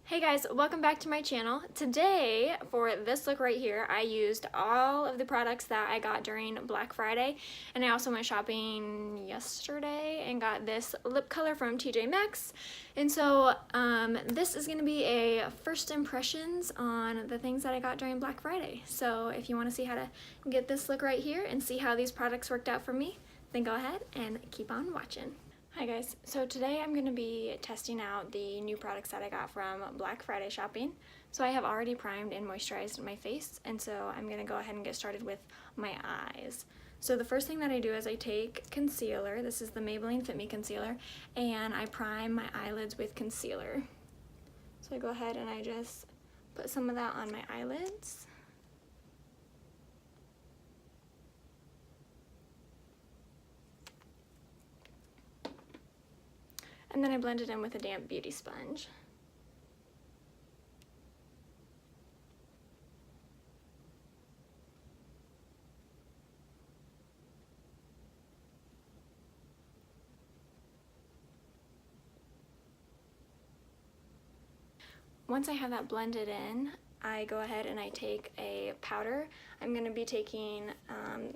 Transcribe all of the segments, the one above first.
Hey guys, welcome back to my channel. Today, for this look right here, I used all of the products that I got during Black Friday, and I also went shopping yesterday and got this lip color from TJ Maxx. And so this is going to be a first impressions on the things that I got during Black Friday. So if you want to see how to get this look right here and see how these products worked out for me, then go ahead and keep on watching. Hi guys, so today I'm going to be testing out the new products that I got from Black Friday shopping. So I have already primed and moisturized my face, and so I'm going to go ahead and get started with my eyes. So the first thing that I do is I take concealer, this is the Maybelline Fit Me concealer, and I prime my eyelids with concealer. So I go ahead and I just put some of that on my eyelids. And then I blend it in with a damp beauty sponge. Once I have that blended in, I go ahead and I take a powder. I'm going to be taking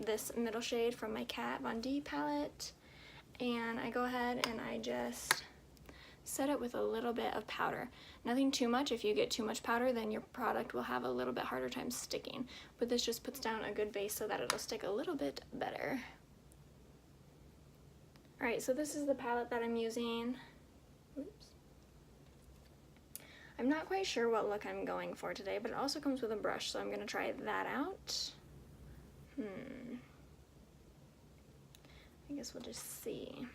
this middle shade from my Kat Von D palette, and I go ahead and I just set it with a little bit of powder. Nothing too much. If you get too much powder, then your product will have a little bit harder time sticking. But this just puts down a good base so that it'll stick a little bit better. Alright, so this is the palette that I'm using. Oops. I'm not quite sure what look I'm going for today, but it also comes with a brush, so I'm going to try that out. I guess we'll just see.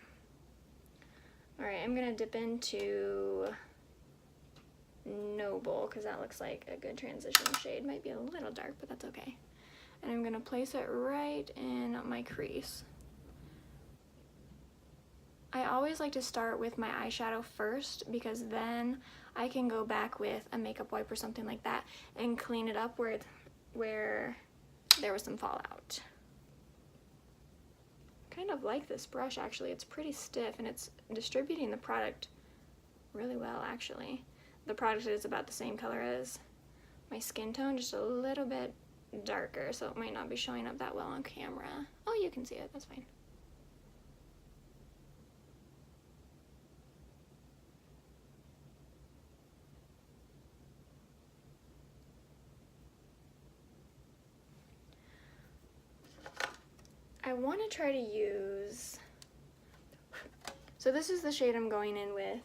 Alright, I'm going to dip into Noble, because that looks like a good transition shade. Might be a little dark, but that's okay. And I'm going to place it right in my crease. I always like to start with my eyeshadow first, because then I can go back with a makeup wipe or something like that and clean it up where there was some fallout. Kind of like this brush actually. It's pretty stiff and it's distributing the product really well actually. The product is about the same color as my skin tone, just a little bit darker, so it might not be showing up that well on camera. Oh, you can see it, that's fine. I want to try to use, so this is the shade I'm going in with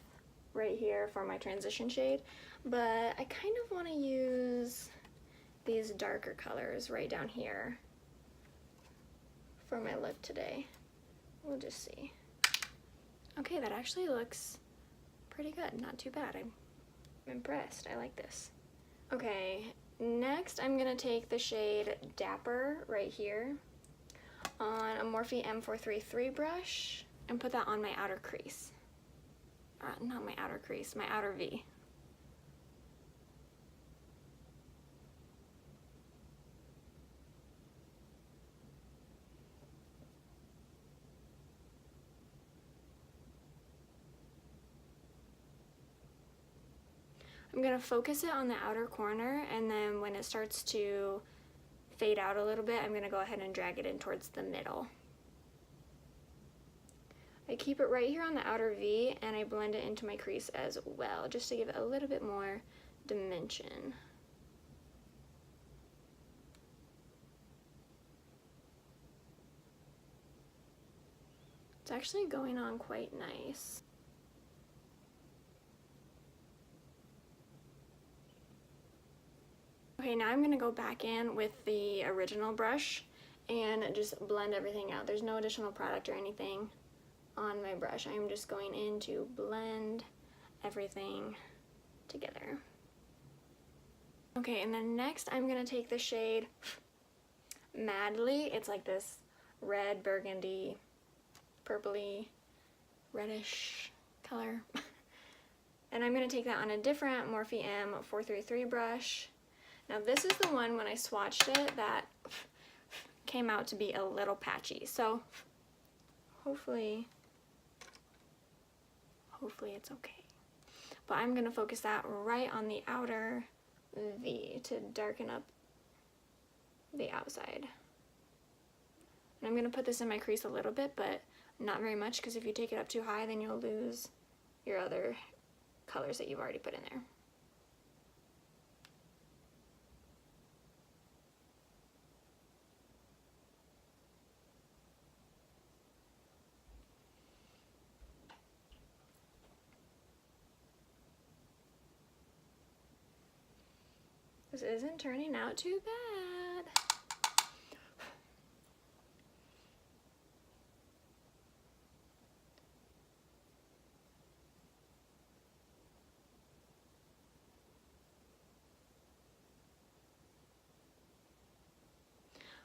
right here for my transition shade, but I kind of want to use these darker colors right down here for my lip today. We'll just see. Okay, that actually looks pretty good, not too bad. I'm impressed, I like this. Okay, next I'm gonna take the shade Dapper right here on a Morphe M433 brush and put that on my outer crease. Not my outer crease, my outer V. I'm going to focus it on the outer corner, and then when it starts to fade out a little bit, I'm going to go ahead and drag it in towards the middle. I keep it right here on the outer V, and I blend it into my crease as well, just to give it a little bit more dimension. It's actually going on quite nice. Okay, now I'm going to go back in with the original brush and just blend everything out. There's no additional product or anything on my brush. I'm just going in to blend everything together. Okay, and then next I'm going to take the shade Madly. It's like this red, burgundy, purpley, reddish color. And I'm going to take that on a different Morphe M433 brush. Now this is the one, when I swatched it, that came out to be a little patchy. So hopefully it's okay. but I'm going to focus that right on the outer V to darken up the outside. And I'm going to put this in my crease a little bit, but not very much, because if you take it up too high, then you'll lose your other colors that you've already put in there. This isn't turning out too bad.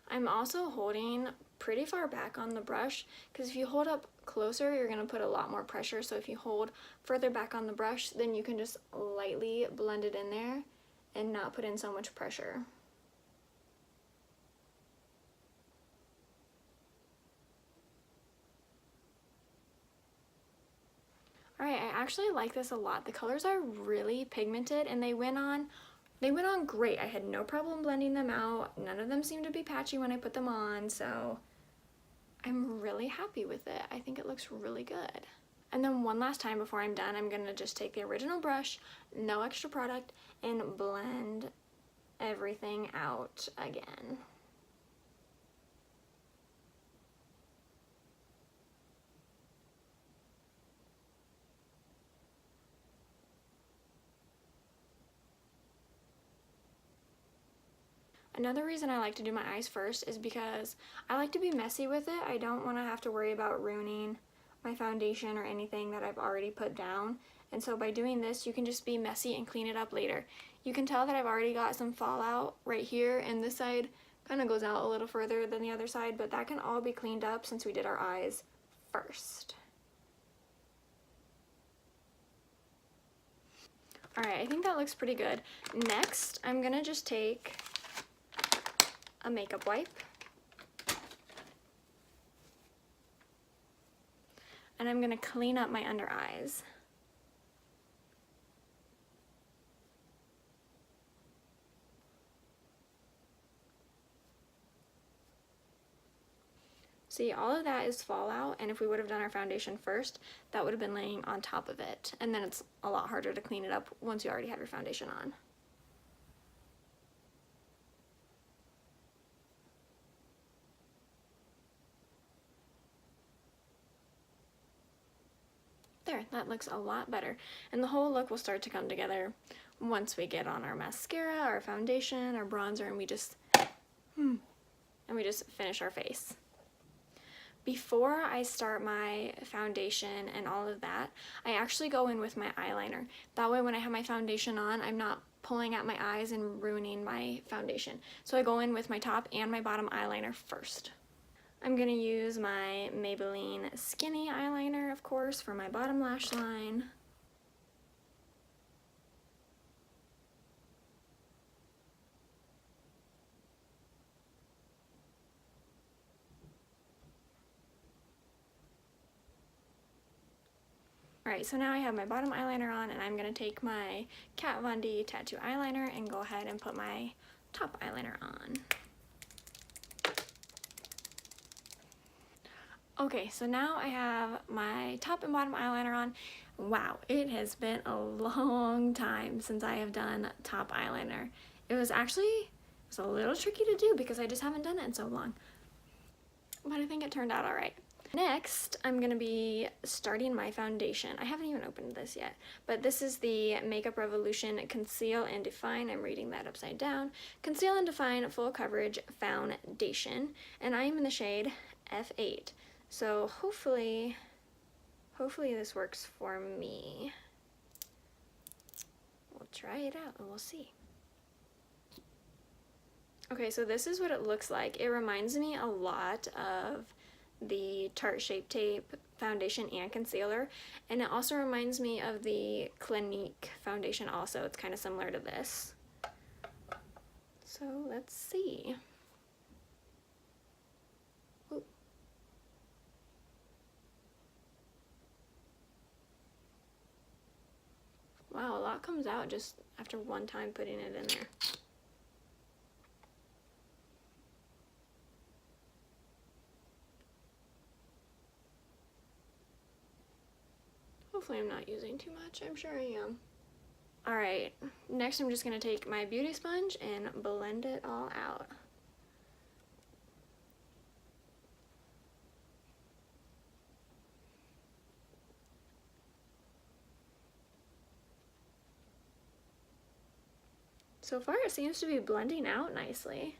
I'm also holding pretty far back on the brush, because if you hold up closer, you're going to put a lot more pressure. So if you hold further back on the brush, then you can just lightly blend it in there and not put in so much pressure. Alright, I actually like this a lot. The colors are really pigmented and they went on great. I had no problem blending them out. None of them seemed to be patchy when I put them on, so I'm really happy with it. I think it looks really good. And then one last time before I'm done, I'm gonna just take the original brush, no extra product, and blend everything out again. Another reason I like to do my eyes first is because I like to be messy with it. I don't want to have to worry about ruining my foundation or anything that I've already put down. And so by doing this, you can just be messy and clean it up later. You can tell that I've already got some fallout right here, and this side kind of goes out a little further than the other side, but that can all be cleaned up since we did our eyes first. Alright, I think that looks pretty good. Next, I'm gonna just take a makeup wipe and I'm gonna clean up my under eyes. See, all of that is fallout, and if we would have done our foundation first, that would have been laying on top of it, and then it's a lot harder to clean it up once you already have your foundation on. There, that looks a lot better. And the whole look will start to come together once we get on our mascara, our foundation, our bronzer, and we just finish our face. Before I start my foundation and all of that, I actually go in with my eyeliner. That way when I have my foundation on, I'm not pulling at my eyes and ruining my foundation. So I go in with my top and my bottom eyeliner first. I'm going to use my Maybelline Skinny eyeliner, of course, for my bottom lash line. Alright, so now I have my bottom eyeliner on, and I'm going to take my Kat Von D Tattoo eyeliner and go ahead and put my top eyeliner on. Okay, so now I have my top and bottom eyeliner on. Wow, it has been a long time since I have done top eyeliner. It was a little tricky to do because I just haven't done it in so long. But I think it turned out alright. Next, I'm going to be starting my foundation. I haven't even opened this yet, but this is the Makeup Revolution Conceal and Define. I'm reading that upside down. Conceal and Define Full Coverage Foundation, and I am in the shade F8. So hopefully this works for me. We'll try it out and we'll see. Okay, so this is what it looks like. It reminds me a lot of the Tarte Shape Tape foundation and concealer, and it also reminds me of the Clinique foundation also. It's kind of similar to this. So let's see. Ooh. Wow, a lot comes out just after one time putting it in there. Hopefully I'm not using too much. I'm sure I am. Alright, next I'm just going to take my beauty sponge and blend it all out. So far it seems to be blending out nicely.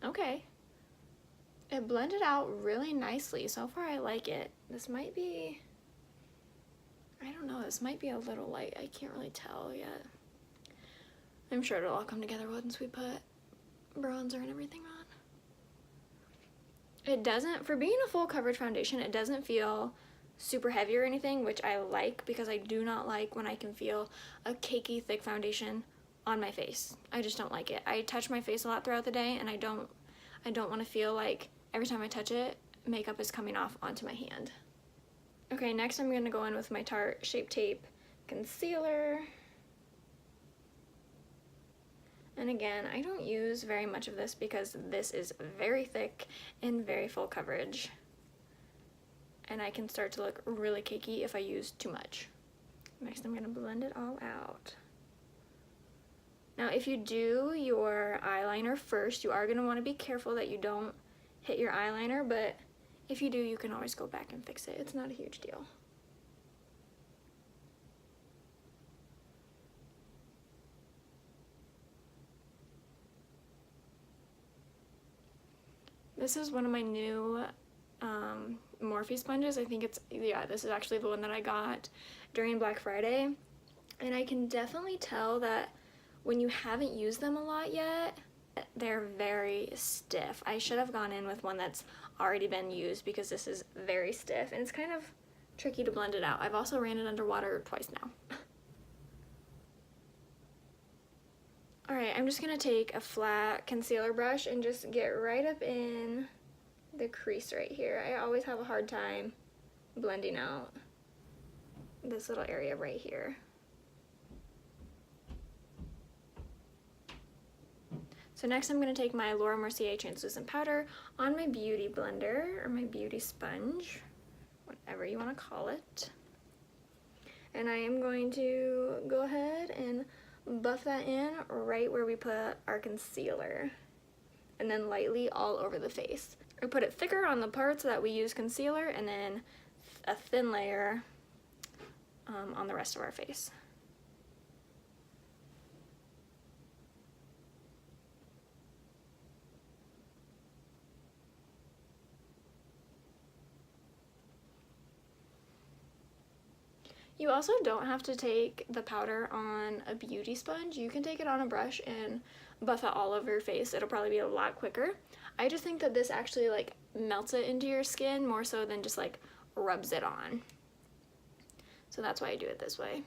Okay. It blended out really nicely. So far I like it. This might be, I don't know, this might be a little light. I can't really tell yet. I'm sure it'll all come together once we put bronzer and everything on. It doesn't, for being a full coverage foundation, it doesn't feel super heavy or anything, which I like because I do not like when I can feel a cakey thick foundation on my face. I just don't like it. I touch my face a lot throughout the day and I don't want to feel like every time I touch it, makeup is coming off onto my hand. Okay, next I'm going to go in with my Tarte Shape Tape concealer. And again, I don't use very much of this because this is very thick and very full coverage. And I can start to look really cakey if I use too much. Next, I'm gonna blend it all out. Now, if you do your eyeliner first, you are gonna wanna be careful that you don't hit your eyeliner, but if you do, you can always go back and fix it. It's not a huge deal. This is one of my new Morphe sponges. I think it's, yeah, this is actually the one that I got during Black Friday. And I can definitely tell that when you haven't used them a lot yet, they're very stiff. I should have gone in with one that's already been used because this is very stiff and it's kind of tricky to blend it out. I've also ran it underwater twice now. Alright, I'm just going to take a flat concealer brush and just get right up in the crease right here. I always have a hard time blending out this little area right here. So next I'm going to take my Laura Mercier translucent powder on my beauty blender, or my beauty sponge, whatever you want to call it. And I am going to go ahead and buff that in right where we put our concealer, and then lightly all over the face. I put it thicker on the parts that we use concealer, and then a thin layer on the rest of our face. You also don't have to take the powder on a beauty sponge. You can take it on a brush and buff it all over your face. It'll probably be a lot quicker. I just think that this actually like melts it into your skin more so than just like rubs it on. So that's why I do it this way.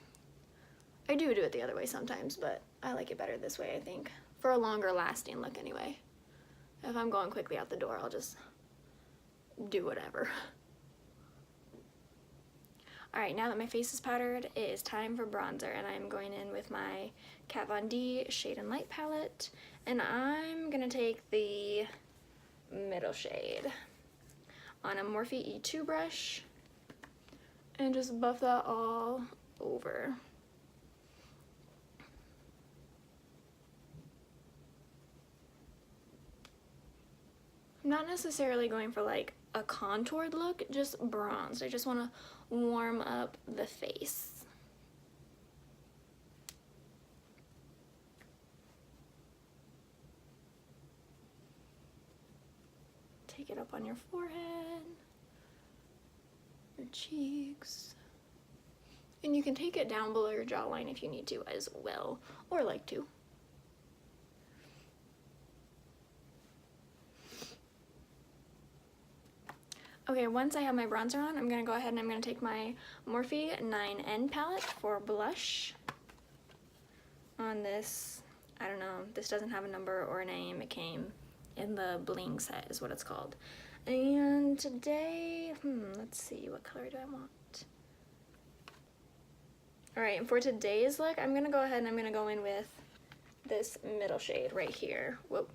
I do it the other way sometimes, but I like it better this way, I think. For a longer lasting look anyway. If I'm going quickly out the door, I'll just do whatever. Alright, now that my face is powdered, it is time for bronzer, and I'm going in with my Kat Von D Shade and Light palette, and I'm going to take the middle shade on a Morphe E2 brush and just buff that all over. I'm not necessarily going for like a contoured look, just bronzed. I just want to warm up the face. Take it up on your forehead, your cheeks, and you can take it down below your jawline if you need to as well, or like to. Okay, once I have my bronzer on, I'm going to go ahead and I'm going to take my Morphe 9N palette for blush on this I don't know, this doesn't have a number or a name. It came in the bling set is what it's called. And today, let's see, what color do I want? All right, and for today's look, I'm gonna go ahead and I'm gonna go in with this middle shade right here. Whoa,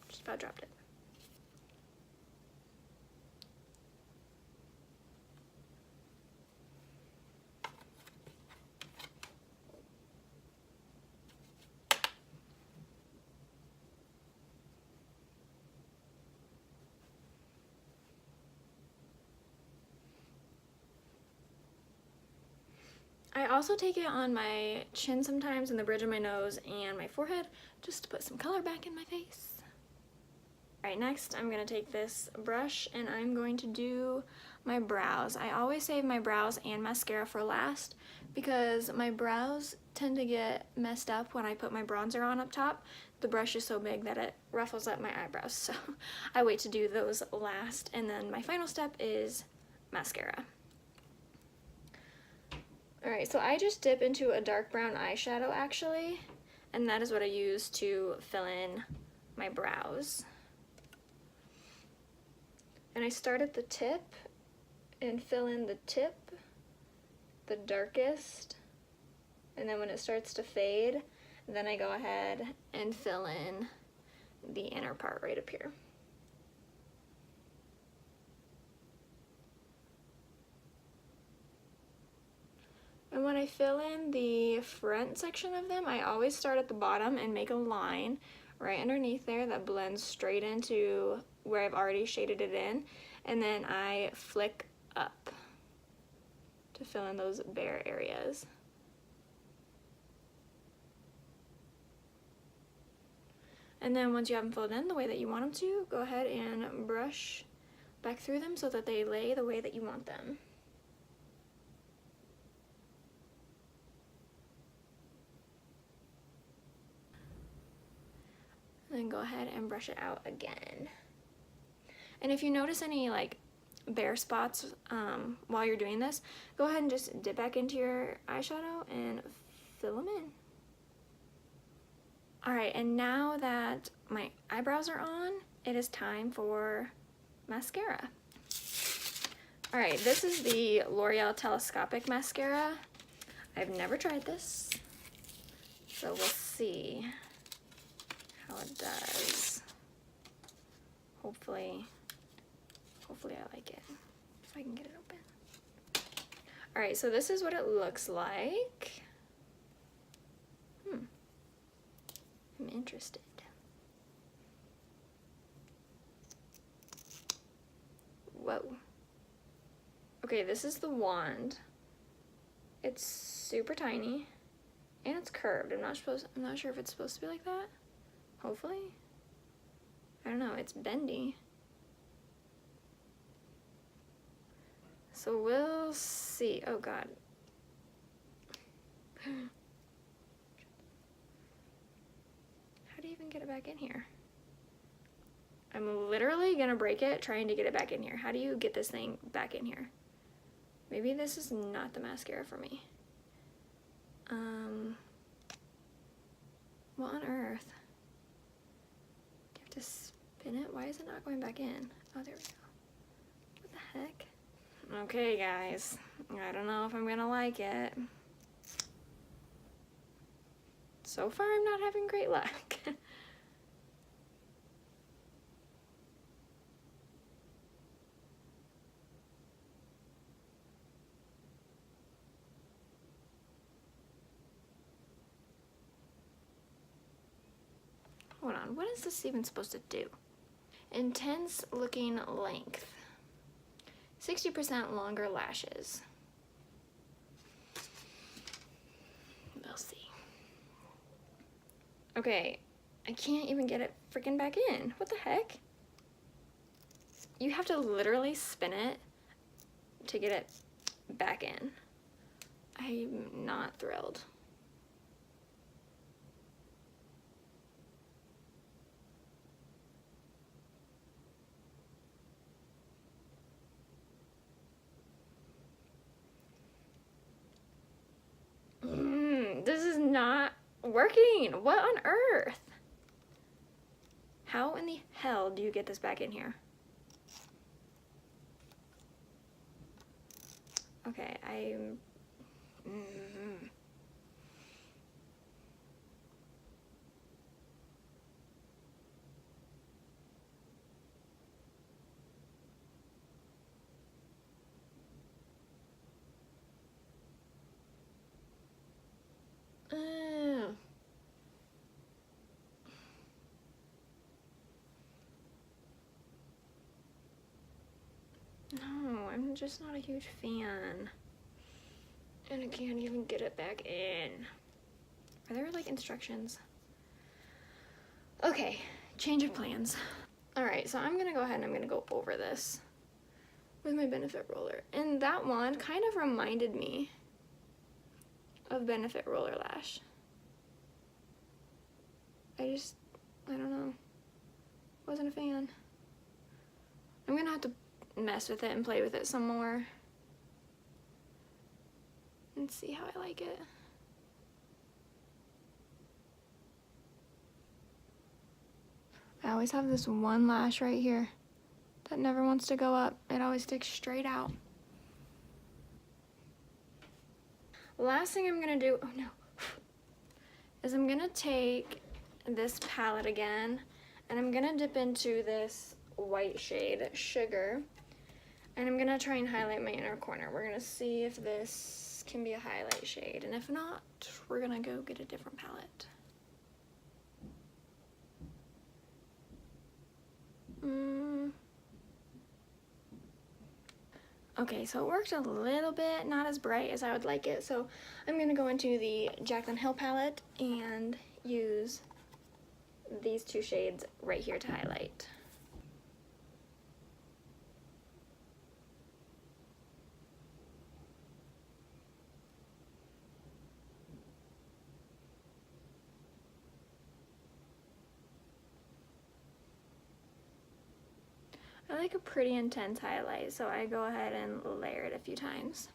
just about dropped it. I also take it on my chin sometimes and the bridge of my nose and my forehead just to put some color back in my face. Alright, next I'm going to take this brush and I'm going to do my brows. I always save my brows and mascara for last because my brows tend to get messed up when I put my bronzer on up top. The brush is so big that it ruffles up my eyebrows, so I wait to do those last. And then my final step is mascara. Alright, so I just dip into a dark brown eyeshadow actually, and that is what I use to fill in my brows. And I start at the tip and fill in the tip, the darkest, and then when it starts to fade, then I go ahead and fill in the inner part right up here. And when I fill in the front section of them, I always start at the bottom and make a line right underneath there that blends straight into where I've already shaded it in, and then I flick up to fill in those bare areas. And then once you have them filled in the way that you want them to, go ahead and brush back through them so that they lay the way that you want them. Then go ahead and brush it out again. And if you notice any like bare spots while you're doing this, go ahead and just dip back into your eyeshadow and fill them in. Alright, and now that my eyebrows are on, it is time for mascara. Alright, this is the L'Oreal Telescopic Mascara. I've never tried this, so we'll see how it does. Hopefully I like it, if I can get it open. Alright, so this is what it looks like. I'm interested. Whoa. Okay, this is the wand. It's super tiny and it's curved. I'm not sure if it's supposed to be like that. Hopefully. I don't know, it's bendy. So we'll see. Oh god. How do you even get it back in here? I'm literally gonna break it trying to get it back in here. How do you get this thing back in here? Maybe this is not the mascara for me. What on earth? Do you have to spin it? Why is it not going back in? Oh, there we go. What the heck? Okay, guys. I don't know if I'm gonna like it. So far, I'm not having great luck. Hold on, what is this even supposed to do? Intense looking length. 60% longer lashes. We'll see. Okay, I can't even get it freaking back in. What the heck? You have to literally spin it to get it back in. I'm not thrilled. This is not working. What on earth? How in the hell do you get this back in here? Okay, I'm... No, I'm just not a huge fan. And I can't even get it back in. Are there like instructions? Okay, change of plans. Alright, so I'm gonna go ahead and I'm gonna go over this with my Benefit Roller. And that one kind of reminded me of Benefit Roller Lash. I don't know. Wasn't a fan. I'm gonna have to mess with it and play with it some more and see how I like it. I always have this one lash right here that never wants to go up. It always sticks straight out. Last thing I'm gonna do, oh no, is I'm gonna take this palette again and I'm gonna dip into this white shade, Sugar, and I'm gonna try and highlight my inner corner. We're gonna see if this can be a highlight shade, and if not, we're gonna go get a different palette. Okay, so it worked a little bit, not as bright as I would like it, so I'm gonna go into the Jaclyn Hill palette and use these two shades right here to highlight. I like a pretty intense highlight, so I go ahead and layer it a few times.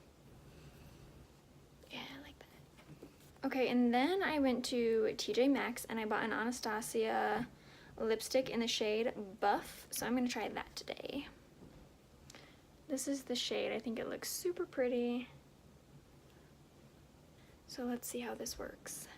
Yeah, I like that. Okay, and then I went to TJ Maxx and I bought an Anastasia lipstick in the shade Buff, so I'm gonna try that today. This is the shade. I think it looks super pretty. So let's see how this works.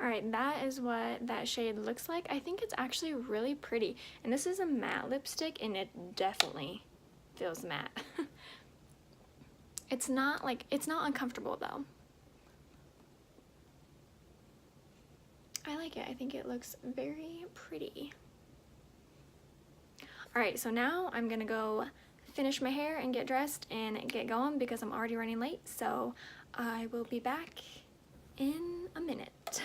Alright, that is what that shade looks like. I think it's actually really pretty. And this is a matte lipstick and it definitely feels matte. It's not uncomfortable though. I like it. I think it looks very pretty. Alright, so now I'm gonna go finish my hair and get dressed and get going because I'm already running late. So I will be back in a minute.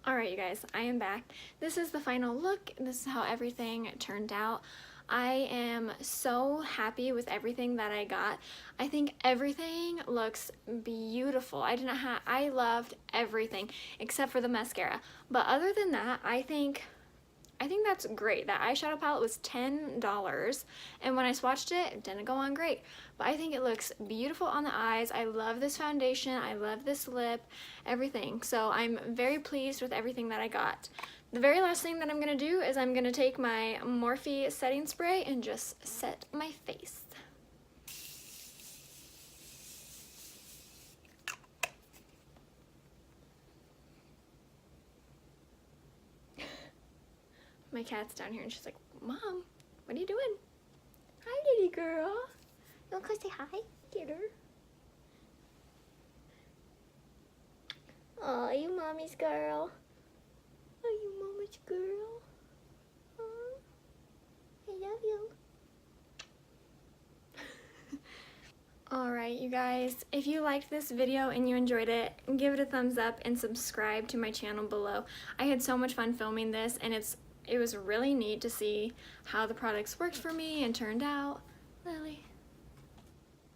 Alright you guys, I am back. This is the final look. This is how everything turned out. I am so happy with everything that I got. I think everything looks beautiful. I loved everything except for the mascara. But other than that, I think that's great. That eyeshadow palette was $10, and when I swatched it, it didn't go on great. But I think it looks beautiful on the eyes. I love this foundation. I love this lip, everything. So I'm very pleased with everything that I got. The very last thing that I'm gonna do is I'm gonna take my Morphe setting spray and just set my face. My cat's down here and she's like, Mom, what are you doing? Hi, kitty girl. You wanna come say hi? Get her. Aw, you mommy's girl. Are you mama's girl? I love you. Alright. Alright, you guys, if you liked this video and you enjoyed it, give it a thumbs up and subscribe to my channel below. I had so much fun filming this, and it was really neat to see how the products worked for me and turned out. Lily,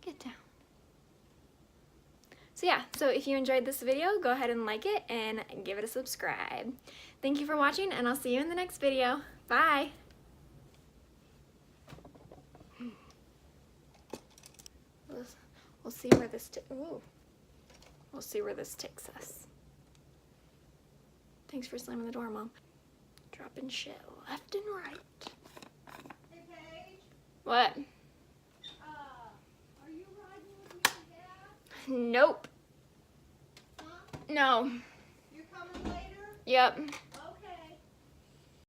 get down. So yeah, so if you enjoyed this video, go ahead and like it and give it a subscribe. Thank you for watching, and I'll see you in the next video. Bye! We'll see where this we'll see where this takes us. Thanks for slamming the door, Mom. Dropping shit left and right. Hey, Paige. What? Are you riding with me to gas? Nope. Huh? No. You're coming later? Yep.